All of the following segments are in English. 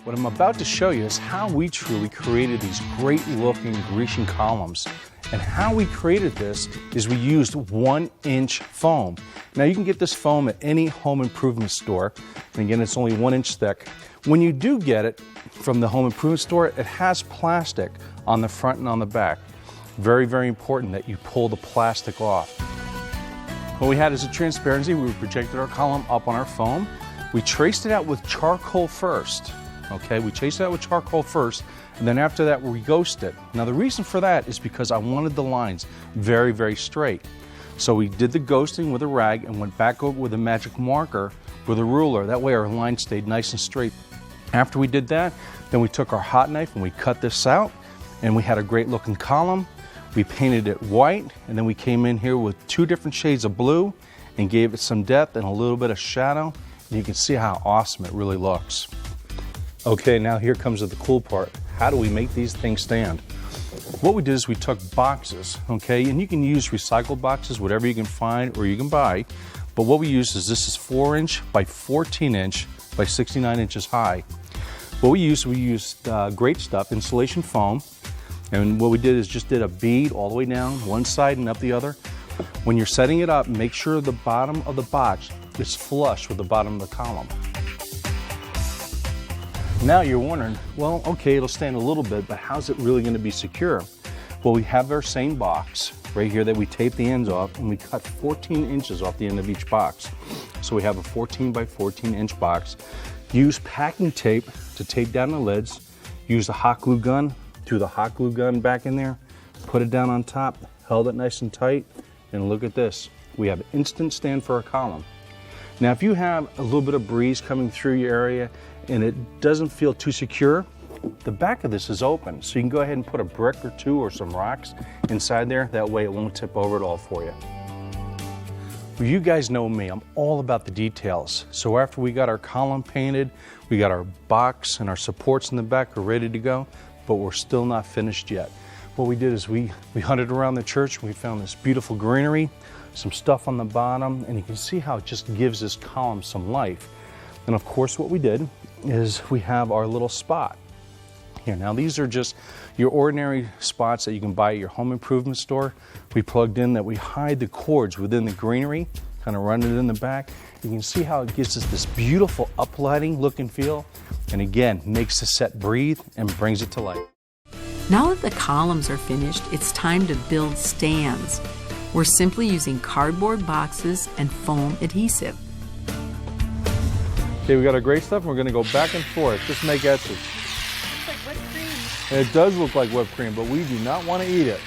What I'm about to show you is how we truly created these great looking Grecian columns. And how we created this is we used 1-inch foam. Now you can get this foam at any home improvement store. And again, it's only 1 inch thick. When you do get it from the home improvement store, it has plastic on the front and on the back. Very, very important that you pull the plastic off. What we had is a transparency. We projected our column up on our foam. We traced it out with charcoal first. Okay, we traced it out with charcoal first, and then after that we ghost it. Now the reason for that is because I wanted the lines very, very straight. So we did the ghosting with a rag and went back over with a magic marker with a ruler. That way our line stayed nice and straight. After we did that, then we took our hot knife and we cut this out, and we had a great looking column. We painted it white, and then we came in here with 2 different shades of blue and gave it some depth and a little bit of shadow. And you can see how awesome it really looks. Okay, now here comes the cool part. How do we make these things stand? What we did is we took boxes, okay, and you can use recycled boxes, whatever you can find or you can buy. But what we used is this is 4-inch by 14-inch by 69 inches high. What we used great stuff, insulation foam. And what we did is just did a bead all the way down one side and up the other. When you're setting it up, make sure the bottom of the box is flush with the bottom of the column. Now you're wondering, well, okay, it'll stand a little bit, but how's it really going to be secure? Well, we have our same box right here that we tape the ends off, and we cut 14 inches off the end of each box. So we have a 14 by 14 inch box. Use packing tape to tape down the lids. Use the hot glue gun, threw the hot glue gun back in there, put it down on top, held it nice and tight, and look at this. We have an instant stand for our column. Now, if you have a little bit of breeze coming through your area and it doesn't feel too secure, the back of this is open. So you can go ahead and put a brick or 2 or some rocks inside there. That way it won't tip over at all for you. Well, you guys know me, I'm all about the details. So after we got our column painted, we got our box and our supports in the back are ready to go, but we're still not finished yet. What we did is we hunted around the church and we found this beautiful greenery, some stuff on the bottom, and you can see how it just gives this column some life. And of course what we did is we have our little spot here. Now these are just your ordinary spots that you can buy at your home improvement store. We plugged in that we hide the cords within the greenery, kind of run it in the back. You can see how it gives us this beautiful uplighting look and feel, and again, makes the set breathe and brings it to life. Now that the columns are finished, it's time to build stands. We're simply using cardboard boxes and foam adhesive. Okay, we got our great stuff, and we're going to go back and forth. Just make etches. It's like whipped cream. It does look like whipped cream, but we do not want to eat it.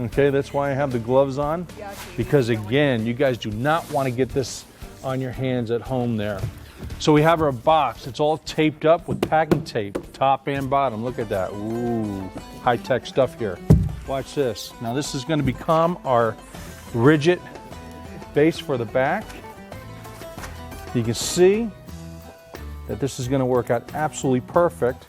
Okay, that's why I have the gloves on, because again, you guys do not want to get this on your hands at home there. So we have our box. It's all taped up with packing tape, top and bottom. Look at that. Ooh, high-tech stuff here. Watch this. Now this is going to become our rigid base for the back. You can see that this is going to work out absolutely perfect.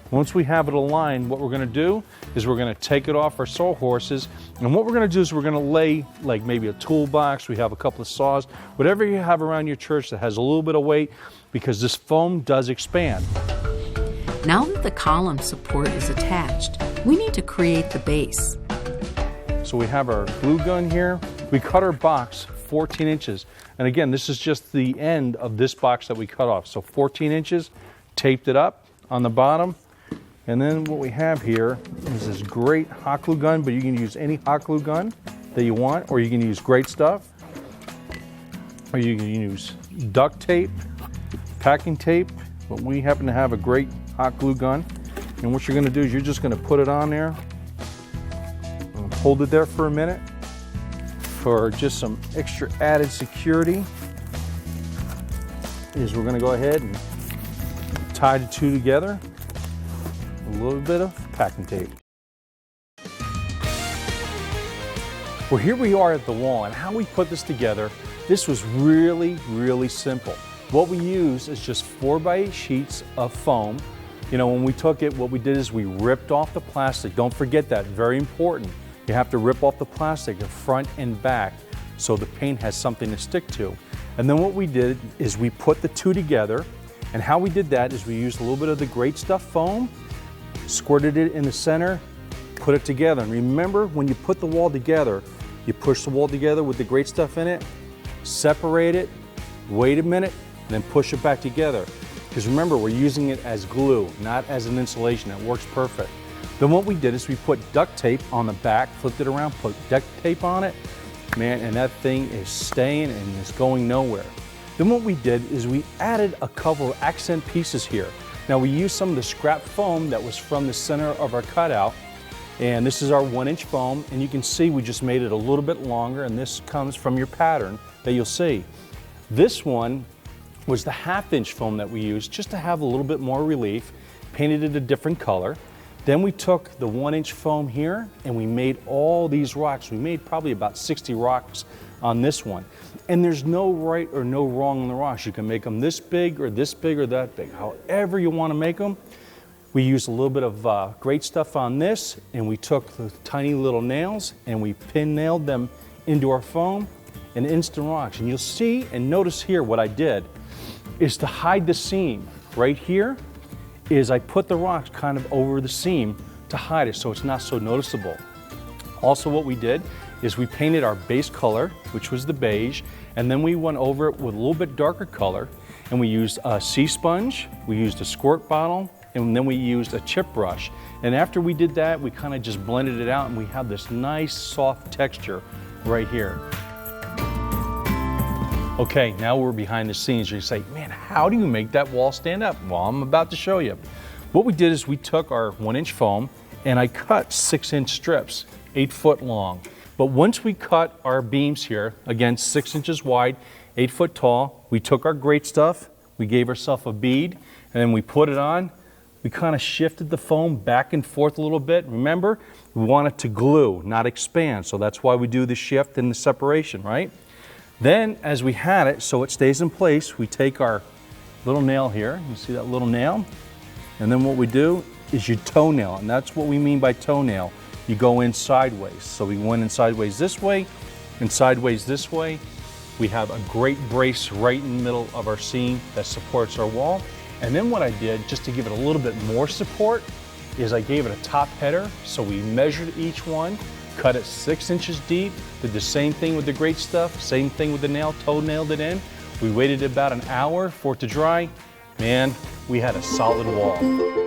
Once we have it aligned, what we're going to do is we're going to take it off our sawhorses, and what we're going to do is we're going to lay like maybe a toolbox. We have a couple of saws, whatever you have around your church that has a little bit of weight, because this foam does expand. Now that the column support is attached, we need to create the base. So we have our glue gun here. We cut our box 14 inches. And again, this is just the end of this box that we cut off. So 14 inches, taped it up on the bottom. And then what we have here is this great hot glue gun, but you can use any hot glue gun that you want, or you can use great stuff, or you can use duct tape, packing tape, but we happen to have a great hot glue gun. And what you're going to do is you're just going to put it on there and hold it there for a minute for just some extra added security. Is we're going to go ahead and tie the two together, a little bit of packing tape. Well, here we are at the wall, and how we put this together, this was really, really simple. What we used is just 4x8 sheets of foam. You know, when we took it, what we did is we ripped off the plastic. Don't forget that, very important. You have to rip off the plastic, the front and back, so the paint has something to stick to. And then what we did is we put the two together, And how we did that is we used a little bit of the Great Stuff foam, squirted it in the center, put it together. And remember, when you put the wall together, you push the wall together with the Great Stuff in it, separate it, wait a minute, and then push it back together. Because remember, we're using it as glue, not as an insulation. It works perfect. Then what we did is we put duct tape on the back, flipped it around, put duct tape on it, man, and that thing is staying and it's going nowhere. Then what we did is we added a couple of accent pieces here. Now we used some of the scrap foam that was from the center of our cutout, and this is our 1-inch foam, and you can see we just made it a little bit longer, and this comes from your pattern that you'll see. This one was the 1/2-inch foam that we used just to have a little bit more relief, painted it a different color. Then we took the 1-inch foam here and we made all these rocks. We made probably about 60 rocks on this one. And there's no right or no wrong on the rocks. You can make them this big or that big, however you want to make them. We used a little bit of Great Stuff on this, and we took the tiny little nails and we pin nailed them into our foam and instant rocks. And you'll see and notice here what I did is to hide the seam right here is I put the rocks kind of over the seam to hide it so it's not so noticeable. Also what we did is we painted our base color, which was the beige, and then we went over it with a little bit darker color, and we used a sea sponge, we used a squirt bottle, and then we used a chip brush. And after we did that, we kind of just blended it out and we have this nice soft texture right here. Okay, now we're behind the scenes. You say, man, how do you make that wall stand up? Well, I'm about to show you. What we did is we took our 1-inch foam and I cut 6-inch strips, 8 foot long. But once we cut our beams here, again, 6 inches wide, 8 foot tall, we took our Great Stuff, we gave ourselves a bead, and then we put it on. We kind of shifted the foam back and forth a little bit. Remember, we want it to glue, not expand. So that's why we do the shift and the separation, right? Then, as we had it, so it stays in place, we take our little nail here. You see that little nail? And then what we do is you toenail, and that's what we mean by toenail. You go in sideways. So we went in sideways this way and sideways this way. We have a great brace right in the middle of our seam that supports our wall. And then what I did, just to give it a little bit more support, is I gave it a top header. So we measured each one, cut it 6 inches deep, did the same thing with the Great Stuff, same thing with the nail, toe-nailed it in. We waited about an hour for it to dry. Man, we had a solid wall.